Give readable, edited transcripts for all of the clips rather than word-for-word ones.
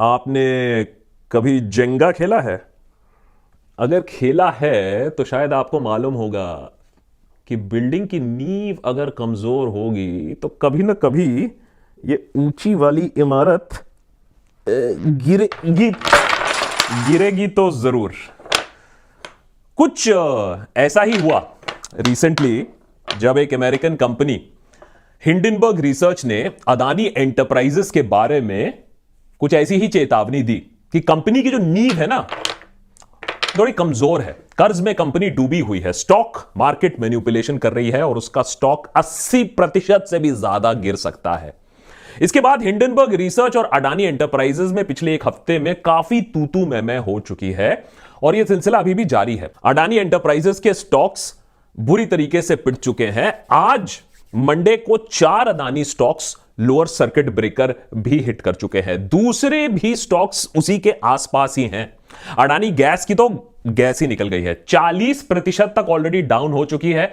आपने कभी जेंगा खेला है? अगर खेला है तो शायद आपको मालूम होगा कि बिल्डिंग की नींव अगर कमजोर होगी तो कभी ना कभी ये ऊंची वाली इमारत गिरेगी गिरेगी तो जरूर। कुछ ऐसा ही हुआ रिसेंटली जब एक अमेरिकन कंपनी हिंडनबर्ग रिसर्च ने अदानी एंटरप्राइजेस के बारे में कुछ ऐसी ही चेतावनी दी कि कंपनी की जो नींव है ना थोड़ी कमजोर है, कर्ज में कंपनी डूबी हुई है, स्टॉक मार्केट मैनिपुलेशन कर रही है और उसका स्टॉक 80% से भी ज्यादा गिर सकता है। इसके बाद हिंडनबर्ग रिसर्च और अडानी एंटरप्राइजेस में पिछले एक हफ्ते में काफी तू मैं हो चुकी है और यह सिलसिला अभी भी जारी है। अडानी एंटरप्राइजेस के स्टॉक्स बुरी तरीके से पिट चुके हैं। आज मंडे को 4 Adani stocks lower circuit breaker भी हिट कर चुके हैं, दूसरे भी स्टॉक्स उसी के आसपास ही हैं। अडानी गैस की तो गैस ही निकल गई है, 40% तक ऑलरेडी डाउन हो चुकी है।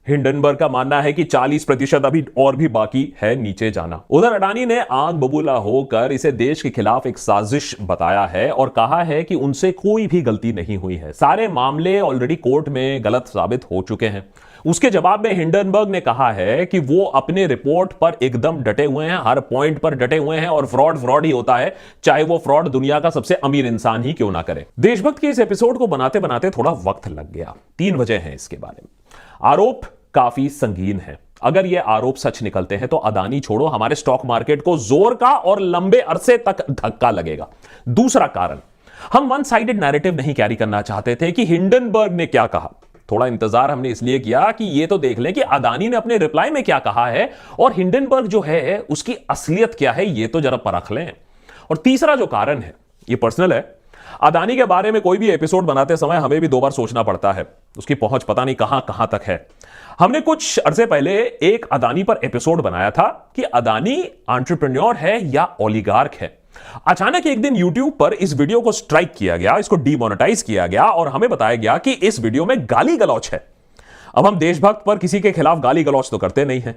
हिंडनबर्ग का मानना है कि 40% अभी और भी बाकी है नीचे जाना। उधर अडानी ने आग बबूला होकर इसे देश के खिलाफ एक साजिश बताया है और कहा है कि उनसे कोई भी गलती नहीं हुई है, सारे मामले ऑलरेडी कोर्ट में गलत साबित हो चुके हैं। उसके जवाब में हिंडनबर्ग ने कहा है कि वो अपने रिपोर्ट पर एकदम डटे हुए हैं, हर पॉइंट पर डटे हुए हैं और फ्रॉड ही होता है, चाहे वो फ्रॉड दुनिया का सबसे अमीर इंसान ही क्यों ना करे। देशभक्त के इस एपिसोड को बनाते बनाते थोड़ा वक्त लग गया। 3 वजह हैं इसके बारे में। आरोप काफी संगीन है। अगर ये आरोप सच निकलते हैं तो अदानी छोड़ो हमारे स्टॉक मार्केट को जोर का और लंबे अरसे तक धक्का लगेगा। दूसरा कारण, हम वन साइडेड नैरेटिव नहीं कैरी करना चाहते थे कि हिंडनबर्ग ने क्या कहा। थोड़ा इंतजार हमने इसलिए किया कि ये तो देख लें कि अदानी ने अपने रिप्लाई में क्या कहा है और हिंडनबर्ग जो है उसकी असलियत क्या है, ये तो जरा परख लें। और तीसरा जो कारण है ये पर्सनल है। अदानी के बारे में कोई भी एपिसोड बनाते समय हमें भी 2 बार सोचना पड़ता है, उसकी पहुंच पता नहीं कहां तक है। हमने कुछ अरसे पहले एक अदानी पर एपिसोड बनाया था कि अदानी एंटरप्रेन्योर है या ओलिगार्क है। अचानक एक दिन YouTube पर इस वीडियो को स्ट्राइक किया गया, इसको डीमोनेटाइज किया गया और हमें बताया गया कि इस वीडियो में गाली गलौच है। अब हम देशभक्त पर किसी के खिलाफ गाली गलौच तो करते नहीं हैं,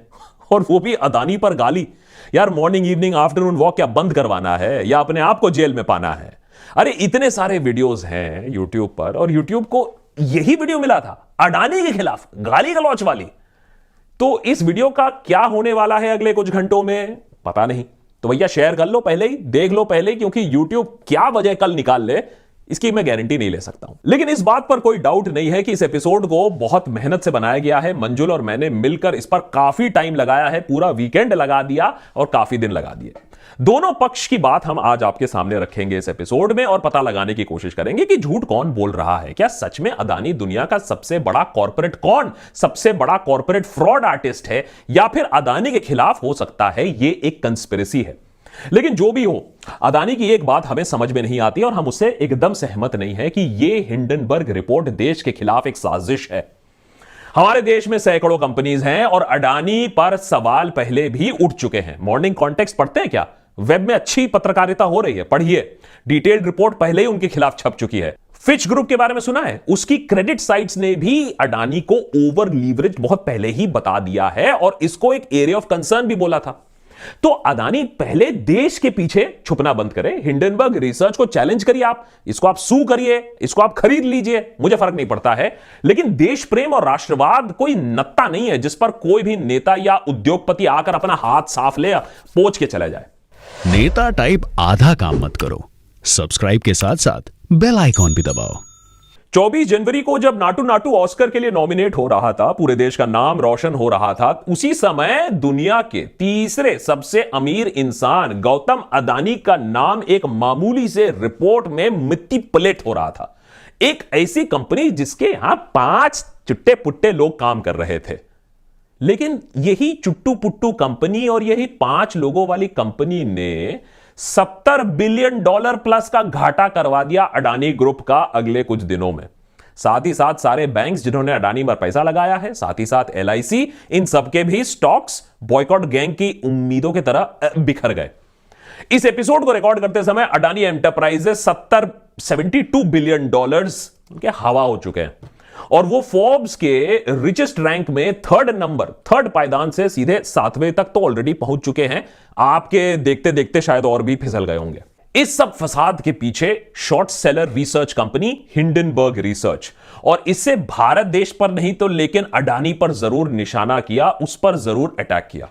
और वो भी अदानी पर गाली। यार मॉर्निंग इवनिंग आफ्टरनून वॉक क्या बंद करवाना है या अपने आप को जेल में पाना है? अरे इतने सारे वीडियोस हैं YouTube पर और YouTube को यही वीडियो मिला था अडानी के खिलाफ गाली गलौच वाली। तो इस वीडियो का क्या होने वाला है अगले कुछ घंटों में पता नहीं। तो भैया शेयर कर लो पहले ही, देख लो पहले, क्योंकि YouTube क्या वजह कल निकाल ले इसकी मैं गारंटी नहीं ले सकता हूं। लेकिन इस बात पर कोई डाउट नहीं है कि इस एपिसोड को बहुत मेहनत से बनाया गया है। मंजुल और मैंने मिलकर इस पर काफी टाइम लगाया है, पूरा वीकेंड लगा दिया और काफी दिन लगा दिए। दोनों पक्ष की बात हम आज आपके सामने रखेंगे इस एपिसोड में और पता लगाने की कोशिश करेंगे कि झूठ कौन बोल रहा है। क्या सच में अदानी दुनिया का सबसे बड़ा कॉर्पोरेट सबसे बड़ा कॉर्पोरेट फ्रॉड आर्टिस्ट है, या फिर अदानी के खिलाफ हो सकता है ये एक कंस्पिरेसी है। लेकिन जो भी हो, अदानी की एक बात हमें समझ में नहीं आती और हम उससे एकदम सहमत नहीं है कि यह हिंडनबर्ग रिपोर्ट देश के खिलाफ एक साजिश है। हमारे देश में सैकड़ों कंपनीज हैं और अडानी पर सवाल पहले भी उठ चुके हैं। मॉर्निंग कॉन्टेक्स्ट पढ़ते हैं क्या? वेब में अच्छी पत्रकारिता हो रही है, पढ़िए। डिटेल्ड रिपोर्ट पहले ही उनके खिलाफ छप चुकी है। फिच ग्रुप के बारे में सुना है? उसकी क्रेडिट साइट्स ने भी अडानी को ओवर लीवरेज बहुत पहले ही बता दिया है और इसको एक एरिया ऑफ कंसर्न भी बोला था। तो अदानी पहले देश के पीछे छुपना बंद करे, हिंडनबर्ग रिसर्च को चैलेंज करिए, इसको आप सू करिए, इसको आप खरीद लीजिए, मुझे फर्क नहीं पड़ता है। लेकिन देश प्रेम और राष्ट्रवाद कोई नत्ता नहीं है जिस पर कोई भी नेता या उद्योगपति आकर अपना हाथ साफ ले पोंछ के चला जाए। नेता टाइप आधा काम मत करो, सब्सक्राइब के साथ साथ बेल आइकॉन भी दबाओ। 24 जनवरी को जब नाटू नाटू ऑस्कर के लिए नॉमिनेट हो रहा था, पूरे देश का नाम रोशन हो रहा था, उसी समय दुनिया के तीसरे सबसे अमीर इंसान गौतम अदानी का नाम एक मामूली से रिपोर्ट में मिट्टी प्लेट हो रहा था। एक ऐसी कंपनी जिसके यहां 5 चुट्टे पुट्टे लोग काम कर रहे थे। लेकिन यही चुट्टू पुट्टू कंपनी और यही 5 लोगों वाली कंपनी ने $70 बिलियन प्लस का घाटा करवा दिया अडानी ग्रुप का अगले कुछ दिनों में। साथ ही साथ सारे बैंक्स जिन्होंने अडानी पर पैसा लगाया है, साथ ही साथ LIC, इन सबके भी स्टॉक्स बॉयकॉट गैंग की उम्मीदों की तरह बिखर गए। इस एपिसोड को रिकॉर्ड करते समय अडानी एंटरप्राइजेस 72 बिलियन के हवा हो चुके हैं और वो फोर्ब्स के रिचेस्ट रैंक में थर्ड पायदान से सीधे 7वें तक तो ऑलरेडी पहुंच चुके हैं। आपके देखते देखते शायद और भी फिसल गए होंगे। इस सब फसाद के पीछे short seller research company Hindenburg research, और इससे भारत देश पर नहीं तो लेकिन अडानी पर जरूर निशाना किया, उस पर जरूर अटैक किया।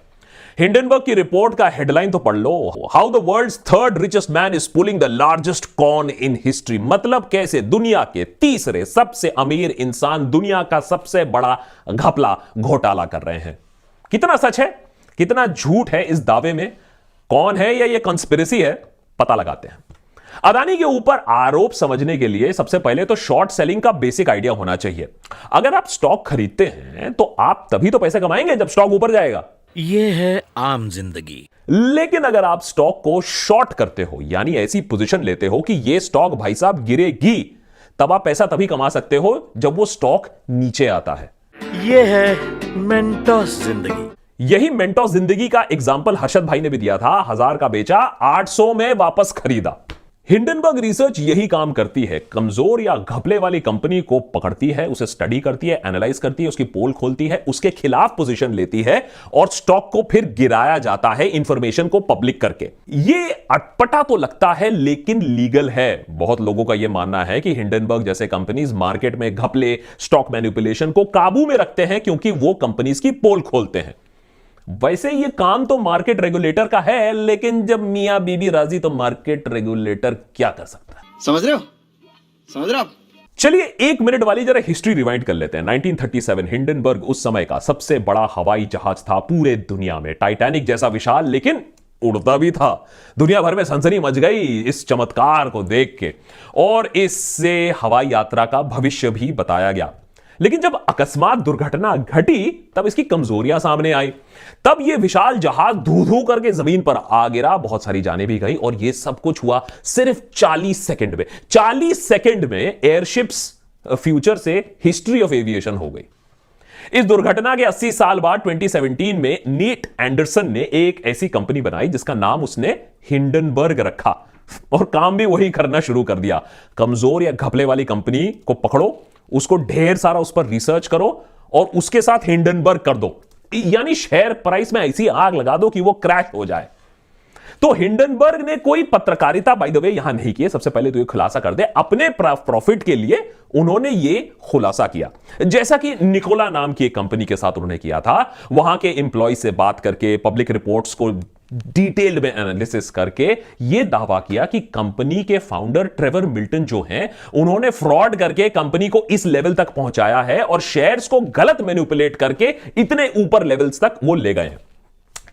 हिंडनबर्ग की रिपोर्ट का हेडलाइन तो पढ़ लो, how the world's third richest man is pulling the largest con in history. मतलब कैसे दुनिया के तीसरे सबसे अमीर इंसान दुनिया का सबसे बड़ा घपला घोटाला कर रहे हैं। कितना सच है, कितना झूठ है इस दावे में, कौन है या ये कंस्पिरेसी है, पता लगाते हैं। अदानी के ऊपर आरोप समझने के लिए सबसे पहले तो शॉर्ट सेलिंग का बेसिक आइडिया होना चाहिए। अगर आप स्टॉक खरीदते हैं तो आप तभी तो पैसे कमाएंगे जब स्टॉक ऊपर जाएगा। ये है आम जिंदगी। लेकिन अगर आप स्टॉक को शॉर्ट करते हो, यानी ऐसी पोजीशन लेते हो कि ये स्टॉक भाई साहब गिरेगी, तब आप पैसा तभी कमा सकते हो जब वो स्टॉक नीचे आता है। ये है मेंटोस जिंदगी। यही मेंटोस जिंदगी का एग्जाम्पल हर्षद भाई ने भी दिया था। 1000 का बेचा, 800 में वापस खरीदा। हिंडनबर्ग रिसर्च यही काम करती है, कमजोर या घपले वाली कंपनी को पकड़ती है, उसे स्टडी करती है, एनालाइज करती है, उसकी पोल खोलती है, उसके खिलाफ पोजीशन लेती है और स्टॉक को फिर गिराया जाता है इंफॉर्मेशन को पब्लिक करके। ये अटपटा तो लगता है लेकिन लीगल है। बहुत लोगों का यह मानना है कि हिंडनबर्ग जैसे कंपनीज मार्केट में घपले, स्टॉक मैनिपुलेशन को काबू में रखते हैं क्योंकि वो कंपनीज की पोल खोलते हैं। वैसे ये काम तो मार्केट रेगुलेटर का है, लेकिन जब मियां बीबी राजी तो मार्केट रेगुलेटर क्या कर सकता है? समझ रहे हो? समझ रहे हो आप? चलिए 1 मिनट वाली जरा हिस्ट्री रिवाइंड कर लेते हैं। 1937 हिंडनबर्ग उस समय का सबसे बड़ा हवाई जहाज था पूरे दुनिया में, टाइटैनिक जैसा विशाल, लेकिन उड़ता भी था। दुनिया भर में सनसनी मच गई इस चमत्कार को देख के, और इससे हवाई यात्रा का भविष्य भी बताया गया। लेकिन जब अकस्मात दुर्घटना घटी तब इसकी कमजोरियां सामने आई। तब यह विशाल जहाज धू धू करके जमीन पर आ गिरा, बहुत सारी जानें भी गई, और यह सब कुछ हुआ सिर्फ 40 सेकंड में। 40 सेकंड में एयरशिप्स फ्यूचर से हिस्ट्री ऑफ एविएशन हो गई। इस दुर्घटना के 80 साल बाद 2017 में नीट एंडरसन ने एक ऐसी कंपनी बनाई जिसका नाम उसने हिंडनबर्ग रखा, और काम भी वही करना शुरू कर दिया। कमजोर या घपले वाली कंपनी को पकड़ो, उसको ढेर सारा उस पर रिसर्च करो और उसके साथ हिंडनबर्ग कर दो, यानी शेयर प्राइस में ऐसी आग लगा दो कि वो क्रैश हो जाए। तो हिंडनबर्ग ने कोई पत्रकारिता बाय द वे यहां नहीं की। सबसे पहले तो ये खुलासा कर दे, अपने प्रॉफिट के लिए उन्होंने ये खुलासा किया, जैसा कि निकोला नाम की एक कंपनी के साथ उन्होंने किया था। वहां के एम्प्लॉय से बात करके, पब्लिक रिपोर्ट्स को डिटेल्ड में एनालिसिस करके यह दावा किया कि कंपनी के फाउंडर ट्रेवर मिल्टन जो हैं, उन्होंने फ्रॉड करके कंपनी को इस लेवल तक पहुंचाया है और शेयर्स को गलत मैनिपुलेट करके इतने ऊपर लेवल्स तक वो ले गए हैं।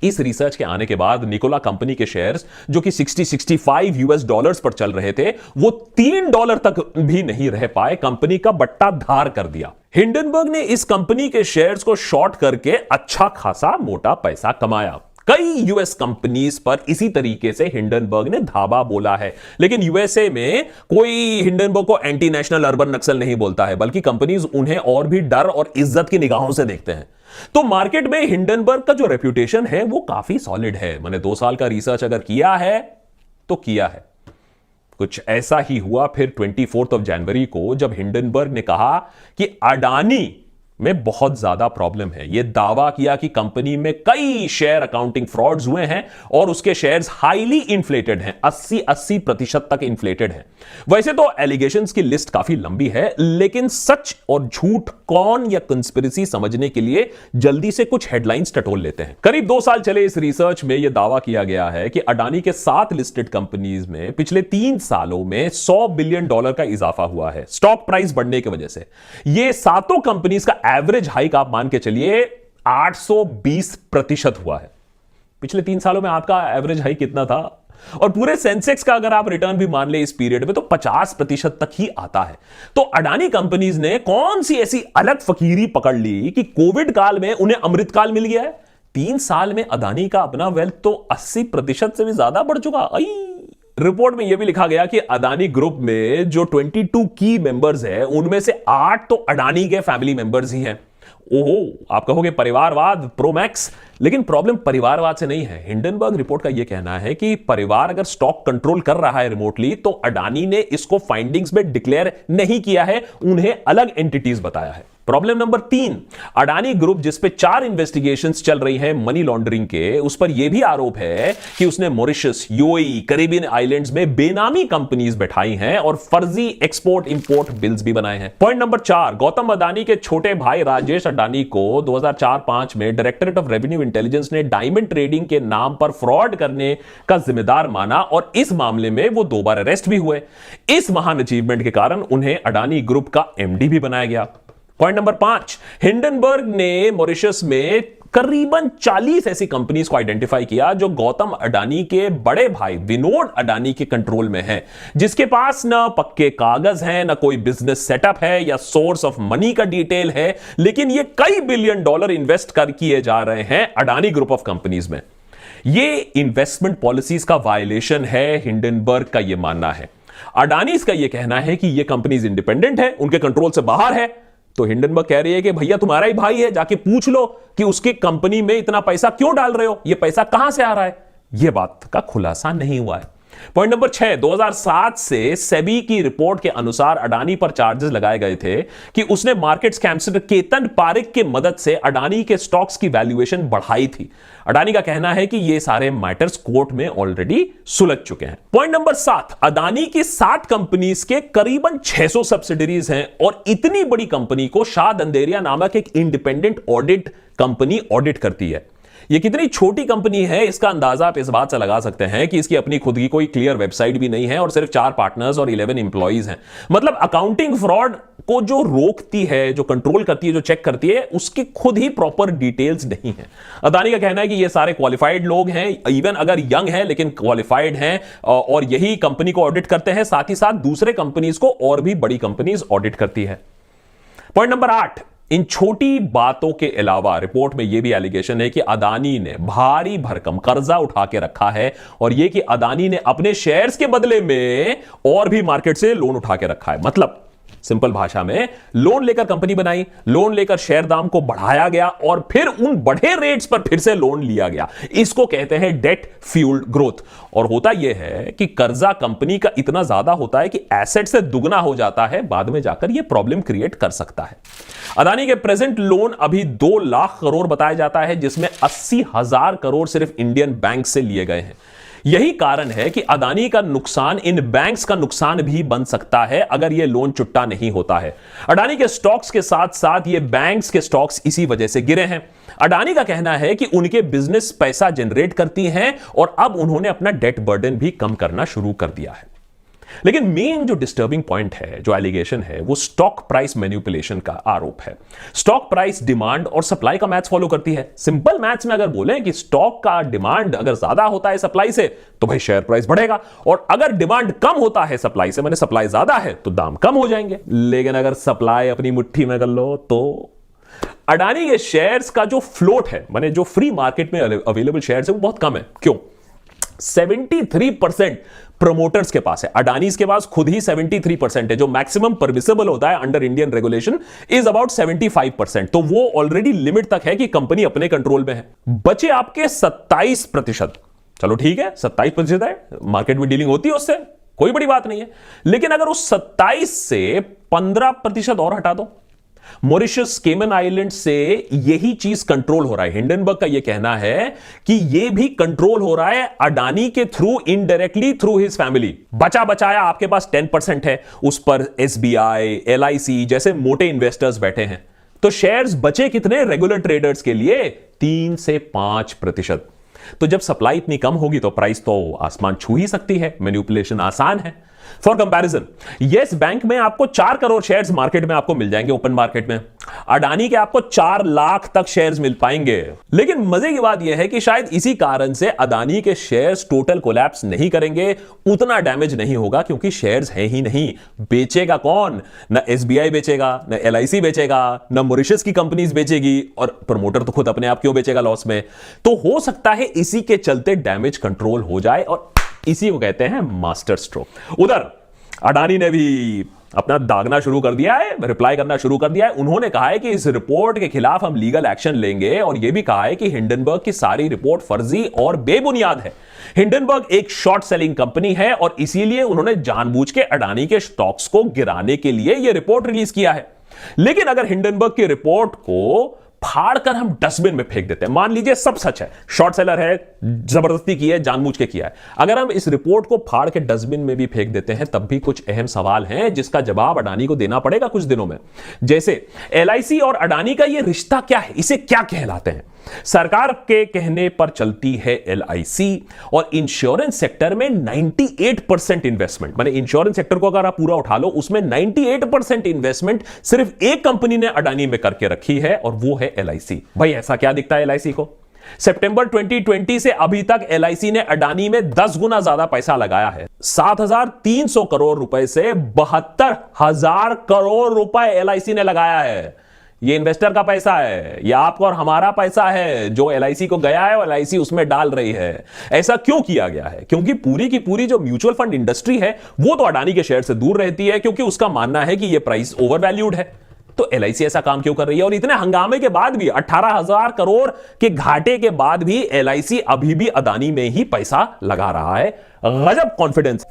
इस रिसर्च के आने के बाद निकोला कंपनी के शेयर्स जो कि 60-65 यूएस डॉलर्स पर चल रहे थे, वो $3 तक भी नहीं रह पाए, कंपनी का बट्टा धार कर दिया। हिंडनबर्ग ने इस कंपनी के शेयर्स को शॉर्ट करके अच्छा खासा मोटा पैसा कमाया। कई यूएस कंपनीज पर इसी तरीके से हिंडनबर्ग ने धावा बोला है, लेकिन यूएसए में कोई हिंडनबर्ग को एंटी नेशनल अर्बन नक्सल नहीं बोलता है, बल्कि कंपनीज उन्हें और भी डर और इज्जत की निगाहों से देखते हैं। तो मार्केट में हिंडनबर्ग का जो रेप्यूटेशन है वो काफी सॉलिड है। मैंने 2 साल का रिसर्च अगर किया है तो किया है। कुछ ऐसा ही हुआ फिर 24 जनवरी को, जब हिंडनबर्ग ने कहा कि अडानी में बहुत ज्यादा प्रॉब्लम है। यह दावा किया कि कंपनी में कई शेयर अकाउंटिंग फ्रॉड्स हुए हैं और उसके शेयर्स हाईली इन्फ्लेटेड हैं, 80% तक इन्फ्लेटेड हैं। वैसे तो एलिगेशंस की लिस्ट काफी लंबी है, लेकिन सच और झूठ, कौन या कंस्पिरेसी समझने के लिए जल्दी से कुछ हेडलाइंस टटोल लेते हैं। करीब 2 साल चले इस रिसर्च में यह दावा किया गया है कि अडानी के 7 लिस्टेड कंपनीज में पिछले 3 सालों में $100 बिलियन का इजाफा हुआ है स्टॉक प्राइस बढ़ने की वजह से। यह सातों कंपनीज का एवरेज हाइक आप मान के चलिए 820% हुआ है। पिछले 3 सालों में आपका एवरेज हाइक कितना था? और पूरे सेंसेक्स का अगर आप रिटर्न भी मान ले इस पीरियड में तो 50% तक ही आता है। तो अडानी कंपनीज ने कौन सी ऐसी अलग फकीरी पकड़ ली कि कोविड काल में उन्हें अमृतकाल मिल गया है? 3 साल में अडानी का अपना वेल्थ तो 80% से भी ज्यादा बढ़ चुका। रिपोर्ट में यह भी लिखा गया कि अडानी ग्रुप में जो 22 की मेंबर्स हैं, उनमें से 8 तो अडानी के फैमिली मेंबर्स ही हैं। ओहो, आप कहोगे परिवारवाद प्रो मैक्स, लेकिन प्रॉब्लम परिवारवाद से नहीं है। हिंडनबर्ग रिपोर्ट का यह कहना है कि परिवार अगर स्टॉक कंट्रोल कर रहा है रिमोटली, तो अडानी ने इसको फाइंडिंग्स में डिक्लेयर नहीं किया है, उन्हें अलग एंटिटीज बताया है। प्रॉब्लम नंबर 3, अडानी ग्रुप जिस पे 4 इन्वेस्टिगेशंस चल रही हैं मनी लॉन्ड्रिंग के, उस पर यह भी आरोप है कि उसने मॉरिशस, यूएई, कैरिबियन आइलैंड्स में बेनामी कंपनीज बैठाई हैं और फर्जी एक्सपोर्ट इंपोर्ट बिल्स भी बनाए हैं। पॉइंट नंबर 4, गौतम अडानी के छोटे भाई राजेश अडानी को 2004-5 में डायरेक्टरेट ऑफ रेवेन्यू इंटेलिजेंस ने डायमंड ट्रेडिंग के नाम पर फ्रॉड करने का जिम्मेदार माना और इस मामले में वो 2 बार अरेस्ट भी हुए। इस महान अचीवमेंट के कारण उन्हें अडानी ग्रुप का एमडी भी बनाया गया। पॉइंट नंबर 5, हिंडनबर्ग ने मॉरिशस में करीबन 40 ऐसी कंपनीज को आइडेंटिफाई किया जो गौतम अडानी के बड़े भाई विनोद अडानी के कंट्रोल में हैं, जिसके पास ना पक्के कागज हैं, ना कोई बिजनेस सेटअप है या सोर्स ऑफ मनी का डिटेल है, लेकिन ये कई बिलियन डॉलर इन्वेस्ट कर किए जा रहे हैं अडानी ग्रुप ऑफ कंपनीज में। ये इन्वेस्टमेंट पॉलिसीज का वायलेशन है, हिंडनबर्ग का यह मानना है। अडानीज का यह कहना है कि ये कंपनीज इंडिपेंडेंट है, उनके कंट्रोल से बाहर है। तो हिंडनबर्ग कह रही है कि भैया तुम्हारा ही भाई है, जाके पूछ लो कि उसकी कंपनी में इतना पैसा क्यों डाल रहे हो, ये पैसा कहां से आ रहा है। यह बात का खुलासा नहीं हुआ है। पॉइंट नंबर 6, 2007 से सेबी की रिपोर्ट के अनुसार अडानी पर चार्जेस लगाए गए थे कि उसने मार्केट स्कैमस्टर केतन पारिक की मदद से अडानी के स्टॉक्स की वैल्यूएशन बढ़ाई थी। अडानी का कहना है कि ये सारे मैटर्स कोर्ट में ऑलरेडी सुलझ चुके हैं। पॉइंट नंबर 7, अडानी की 7 कंपनीज के करीबन 600 सब्सिडरीज हैं और इतनी बड़ी कंपनी को शाद अंधेरिया नामक एक इंडिपेंडेंट ऑडिट कंपनी ऑडिट करती है। ये कितनी छोटी कंपनी है इसका अंदाजा आप इस बात से लगा सकते हैं कि इसकी अपनी खुद की कोई क्लियर वेबसाइट भी नहीं है और सिर्फ 4 पार्टनर्स और 11 एम्प्लॉइज हैं। मतलब अकाउंटिंग फ्रॉड को जो रोकती है, जो कंट्रोल करती है, जो चेक करती है, उसकी खुद ही प्रॉपर डिटेल्स नहीं है। अडानी का कहना है कि ये सारे क्वालिफाइड लोग हैं, इवन अगर यंग है लेकिन क्वालिफाइड हैं और यही कंपनी को ऑडिट करते हैं, साथ ही साथ दूसरे कंपनीज को और भी बड़ी कंपनीज ऑडिट करती है। पॉइंट नंबर 8, इन छोटी बातों के अलावा रिपोर्ट में यह भी एलिगेशन है कि अडानी ने भारी भरकम कर्जा उठा के रखा है और यह कि अडानी ने अपने शेयर्स के बदले में और भी मार्केट से लोन उठा के रखा है। मतलब सिंपल भाषा में, लोन लेकर कंपनी बनाई, लोन लेकर शेयर दाम को बढ़ाया गया और फिर उन बढ़े रेट्स पर फिर से लोन लिया गया। इसको कहते हैं डेट फ्यूल्ड ग्रोथ। और होता यह है कि कर्जा कंपनी का इतना ज्यादा होता है कि एसेट से दुगना हो जाता है, बाद में जाकर यह प्रॉब्लम क्रिएट कर सकता है। अडानी के प्रेजेंट लोन अभी 2 लाख करोड़ बताया जाता है, जिसमें 80,000 करोड़ सिर्फ इंडियन बैंक से लिए गए हैं। यही कारण है कि अडानी का नुकसान इन बैंक्स का नुकसान भी बन सकता है अगर यह लोन चुट्टा नहीं होता है। अडानी के स्टॉक्स के साथ साथ ये बैंक्स के स्टॉक्स इसी वजह से गिरे हैं। अडानी का कहना है कि उनके बिजनेस पैसा जनरेट करती हैं और अब उन्होंने अपना डेट बर्डन भी कम करना शुरू कर दिया है। लेकिन मेन जो डिस्टर्बिंग पॉइंट है, जो एलिगेशन है, वो स्टॉक प्राइस मैनिपुलेशन का आरोप है। स्टॉक प्राइस डिमांड और सप्लाई का मैच फॉलो करती है। सिंपल मैथ्स में अगर बोलें कि स्टॉक का डिमांड अगर ज्यादा होता है सप्लाई से, तो भाई शेयर प्राइस बढ़ेगा, और अगर डिमांड कम होता है सप्लाई से, माने सप्लाई ज्यादा है, तो दाम कम हो जाएंगे। लेकिन अगर सप्लाई अपनी मुट्ठी में कर लो तो अडानी के शेयर्स का जो फ्लोट है, माने जो फ्री मार्केट में अवेलेबल शेयर्स है, वो बहुत कम है। क्यों? 73% प्रोमोटर्स के पास है। अडानीज के पास खुद ही 73% है, जो मैक्सिमम परमिसिबल होता है under Indian regulation is about 75%। तो वो ऑलरेडी लिमिट तक है कि कंपनी अपने कंट्रोल में है। बचे आपके 27%। चलो ठीक है, 27% है, मार्केट में डीलिंग होती है उससे, कोई बड़ी बात नहीं है। लेकिन अगर उस 27 से 15% और हटा दो, मॉरिशस, केमन आइलैंड से यही चीज कंट्रोल हो रहा है। हिंडनबर्ग का यह कहना है कि यह भी कंट्रोल हो रहा है अडानी के through, indirectly through his family. बचा बचाया आपके पास 10% है, उस पर एसबीआई, एलआईसी जैसे मोटे इन्वेस्टर्स बैठे हैं। तो शेयर्स बचे कितने रेगुलर ट्रेडर्स के लिए? 3 से 5%। तो जब सप्लाई इतनी कम होगी तो प्राइस तो आसमान छू ही सकती है। मैनिपुलेशन आसान है। फॉर कंपैरिजन, यस बैंक में आपको 4 करोड़ शेयर्स मार्केट में आपको मिल जाएंगे, ओपन मार्केट में। अडानी के आपको 4 लाख तक शेयर्स मिल पाएंगे। लेकिन मजे की बात यह है कि शायद इसी कारण से अडानी के शेयर्स टोटल कोलैप्स नहीं करेंगे, उतना डैमेज नहीं होगा, क्योंकि शेयर्स है ही नहीं। बेचेगा कौन? ना एसबीआई बेचेगा, ना एलआईसी बेचेगा, ना मॉरिशस की कंपनीज बेचेगी, और प्रमोटर तो खुद अपने आप क्यों बेचेगा लॉस में। तो हो सकता है इसी के चलते डैमेज कंट्रोल हो जाए, और इसी को कहते हैं मास्टर स्ट्रोक। उधर अडानी ने भी अपना दागना शुरू कर दिया है, रिप्लाई करना शुरू कर दिया है। उन्होंने कहा है कि इस रिपोर्ट के खिलाफ हम लीगल एक्शन लेंगे और यह भी कहा है कि हिंडनबर्ग की सारी रिपोर्ट फर्जी और बेबुनियाद है। हिंडनबर्ग एक शॉर्ट सेलिंग कंपनी है और इसीलिए उन्होंने जानबूझ के अडानी के स्टॉक्स को गिराने के लिए यह रिपोर्ट रिलीज किया है। लेकिन अगर हिंडनबर्ग की रिपोर्ट को फाड़कर हम डस्टबिन में फेंक देते हैं, मान लीजिए सब सच है, शॉर्ट सेलर है, जबरदस्ती की है, जानबूझ के किया है, अगर हम इस रिपोर्ट को फाड़ के डस्टबिन में भी फेंक देते हैं तब भी कुछ अहम सवाल हैं जिसका जवाब अडानी को देना पड़ेगा कुछ दिनों में। जैसे एलआईसी और अडानी का यह रिश्ता क्या है, इसे क्या कहलाते हैं? सरकार के कहने पर चलती है एलआईसी और इंश्योरेंस सेक्टर में 98% इन्वेस्टमेंट, माने इंश्योरेंस सेक्टर को अगर आप पूरा उठा लो उसमें 98% इन्वेस्टमेंट सिर्फ एक कंपनी ने अडानी में करके रखी है और वो है एलआईसी। भाई ऐसा क्या दिखता है एलआईसी को? सितंबर 2020 से अभी तक एलआईसी ने अडानी में 10 गुना ज्यादा पैसा लगाया है। 7,300 करोड़ रुपए से 72,000 करोड़ रुपए एलआईसी ने लगाया है। ये इन्वेस्टर का पैसा है, ये आपका और हमारा पैसा है जो एलआईसी को गया है और एलआईसी उसमें डाल रही है। ऐसा क्यों किया गया है? क्योंकि पूरी की पूरी जो म्यूचुअल फंड इंडस्ट्री है वो तो अडानी के शेयर से दूर रहती है क्योंकि उसका मानना है कि ये प्राइस ओवर वैल्यूड है। तो एलआईसी ऐसा काम क्यों कर रही है? और इतने हंगामे के बाद भी, 18,000 करोड़ के घाटे के बाद भी एलआईसी अभी भी अडानी में ही पैसा लगा रहा है। गजब कॉन्फिडेंस,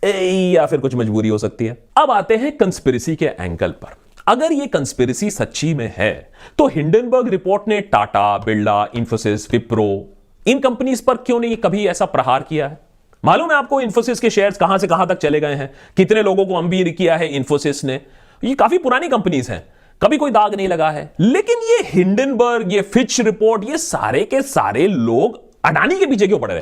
या फिर कुछ मजबूरी हो सकती है। अब आते हैं कंस्पिरेसी के एंगल पर। अगर ये कंस्पिरेसी सच्ची में है तो हिंडनबर्ग रिपोर्ट ने टाटा, बिरला, इंफोसिस, विप्रो इन कंपनीज पर क्यों नहीं कभी ऐसा प्रहार किया है? मालूम है आपको इंफोसिस के शेयर्स कहां से कहां तक चले गए हैं, कितने लोगों को अमीर किया है इंफोसिस ने। ये काफी पुरानी कंपनीज हैं, कभी कोई दाग नहीं लगा है। लेकिन ये हिंडनबर्ग, ये फिच रिपोर्ट, ये सारे के सारे लोग अडानी के पीछे क्यों पड़ रहे?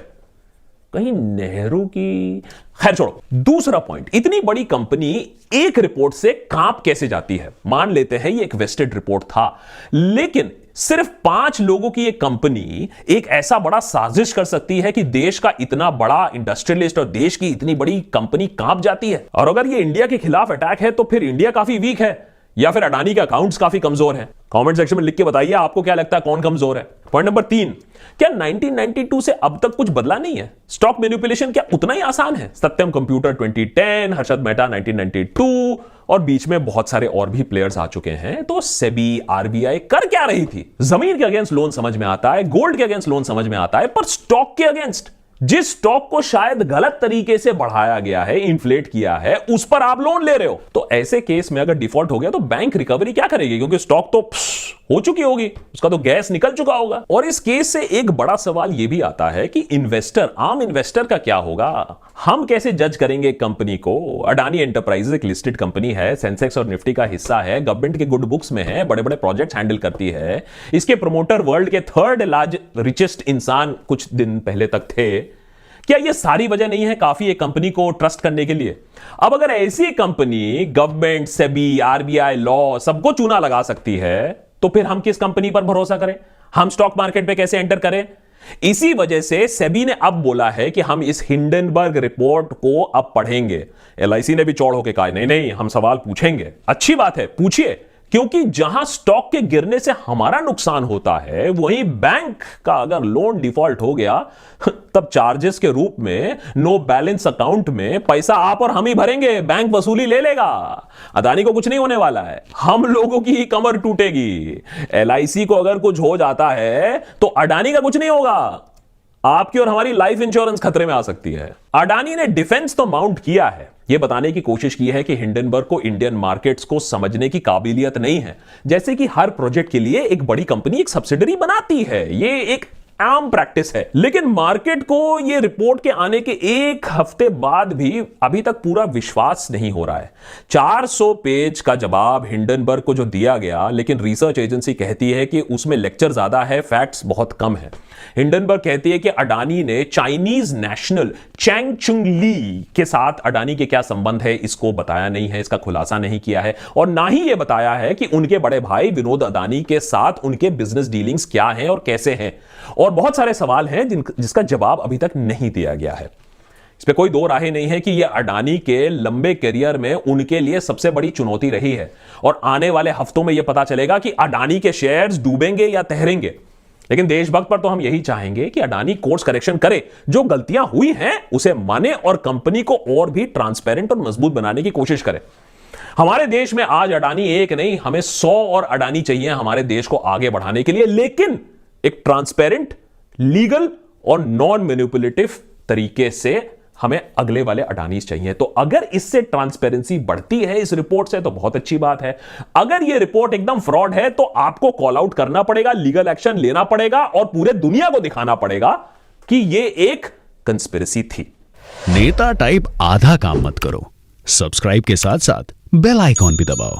कहीं नेहरू की, खैर छोड़ो। दूसरा पॉइंट, इतनी बड़ी कंपनी एक रिपोर्ट से कांप कैसे जाती है? मान लेते हैं ये एक वेस्टेड रिपोर्ट था, लेकिन सिर्फ 5 लोगों की एक कंपनी एक ऐसा बड़ा साजिश कर सकती है कि देश का इतना बड़ा इंडस्ट्रियलिस्ट और देश की इतनी बड़ी कंपनी कांप जाती है। और अगर ये इंडिया के खिलाफ अटैक है तो फिर इंडिया काफी वीक है या फिर अडानी के अकाउंट्स काफी कमजोर हैं? कमेंट सेक्शन में लिख के बताइए आपको क्या लगता है कौन कमजोर है। पॉइंट नंबर 3, क्या 1992 से अब तक कुछ बदला नहीं है? स्टॉक मैनिपुलेशन क्या उतना ही आसान है? सत्यम कंप्यूटर 2010, हर्षद मेहता 1992 और बीच में बहुत सारे और भी प्लेयर्स आ चुके हैं। तो सेबी, आरबीआई कर क्या रही थी? जमीन के अगेंस्ट लोन समझ में आता है, गोल्ड के अगेंस्ट लोन समझ में आता है, पर स्टॉक के अगेंस्ट, जिस स्टॉक को शायद गलत तरीके से बढ़ाया गया है, इन्फ्लेट किया है, उस पर आप लोन ले रहे हो। तो ऐसे केस में अगर डिफॉल्ट हो गया तो बैंक रिकवरी क्या करेगी? क्योंकि स्टॉक तो हो चुकी होगी, उसका तो गैस निकल चुका होगा। और इस केस से एक बड़ा सवाल यह भी आता है कि इन्वेस्टर, आम इन्वेस्टर का क्या होगा? हम कैसे जज करेंगे कंपनी को? अडानी एंटरप्राइजेज एक लिस्टेड कंपनी है, सेंसेक्स और निफ्टी का हिस्सा है, गवर्नमेंट के गुड बुक्स में है, बड़े बड़े प्रोजेक्ट्स हैंडल करती है। इसके प्रमोटर वर्ल्ड के 3rd लार्जेस्ट रिचेस्ट इंसान कुछ दिन पहले तक थे। क्या ये सारी वजह नहीं है काफी एक कंपनी को ट्रस्ट करने के लिए? अब अगर ऐसी company government, SEBI, RBI, law सबको चूना लगा सकती है तो फिर हम किस कंपनी पर भरोसा करें? हम स्टॉक मार्केट पे कैसे एंटर करें? इसी वजह से सेबी ने अब बोला है कि हम इस हिंडनबर्ग रिपोर्ट को अब पढ़ेंगे। एलआईसी ने भी चौड़ होकर कहा नहीं नहीं हम सवाल पूछेंगे। अच्छी बात है, पूछिए, क्योंकि जहां स्टॉक के गिरने से हमारा नुकसान होता है वहीं बैंक का अगर लोन डिफॉल्ट हो गया तब चार्जेस के रूप में नो बैलेंस अकाउंट में पैसा आप और हम ही भरेंगे, बैंक वसूली ले लेगा। अदानी को कुछ नहीं होने वाला है, हम लोगों की ही कमर टूटेगी। एलआईसी को अगर कुछ हो जाता है तो अडानी का कुछ नहीं होगा, आपकी और हमारी लाइफ इंश्योरेंस खतरे में आ सकती है। अडानी ने डिफेंस तो माउंट किया है, यह बताने की कोशिश की है कि हिंडनबर्ग को इंडियन मार्केट्स को समझने की काबिलियत नहीं है, जैसे कि हर प्रोजेक्ट के लिए एक बड़ी कंपनी एक सब्सिडरी बनाती है, यह एक आम प्रैक्टिस है। लेकिन मार्केट को यह रिपोर्ट के आने के 1 हफ्ते बाद भी अभी तक पूरा विश्वास नहीं हो रहा है। 400 पेज का जवाब हिंडनबर्ग को जो दिया गया, लेकिन रिसर्च एजेंसी कहती है कि उसमें लेक्चर ज्यादा है, फैक्ट्स बहुत कम है। हिंडनबर्ग कहती है कि अडानी ने चाइनीज नेशनल चैंग चुंग ली के साथ अडानी के क्या संबंध है इसको बताया नहीं है, इसका खुलासा नहीं किया है, और ना ही यह बताया है कि उनके बड़े भाई विनोद अडानी के साथ उनके बिजनेस डीलिंग्स क्या हैं और कैसे हैं। और बहुत सारे सवाल हैं जिसका जवाब अभी तक नहीं दिया गया है। इस पे कोई दो राहें नहीं है कि यह अडानी के लंबे करियर में उनके लिए सबसे बड़ी चुनौती रही है, और आने वाले हफ्तों में यह पता चलेगा कि अडानी के शेयर्स डूबेंगे या तैरेंगे। लेकिन देशभक्त पर तो हम यही चाहेंगे कि अडानी कोर्स करेक्शन करे, जो गलतियां हुई हैं उसे माने और कंपनी को और भी ट्रांसपेरेंट और मजबूत बनाने की कोशिश करे। हमारे देश में आज अडानी एक नहीं, हमें 100 और अडानी चाहिए हमारे देश को आगे बढ़ाने के लिए, लेकिन एक ट्रांसपेरेंट, लीगल और नॉन मैनिपुलेटिव तरीके से हमें अगले वाले अडानी चाहिए। तो अगर इससे ट्रांसपेरेंसी बढ़ती है इस रिपोर्ट से, तो बहुत अच्छी बात है। अगर यह रिपोर्ट एकदम फ्रॉड है, तो आपको कॉल आउट करना पड़ेगा, लीगल एक्शन लेना पड़ेगा और पूरे दुनिया को दिखाना पड़ेगा कि यह एक कंस्पिरेसी थी। नेता टाइप आधा काम मत करो, सब्सक्राइब के साथ साथ बेल आइकॉन भी दबाओ।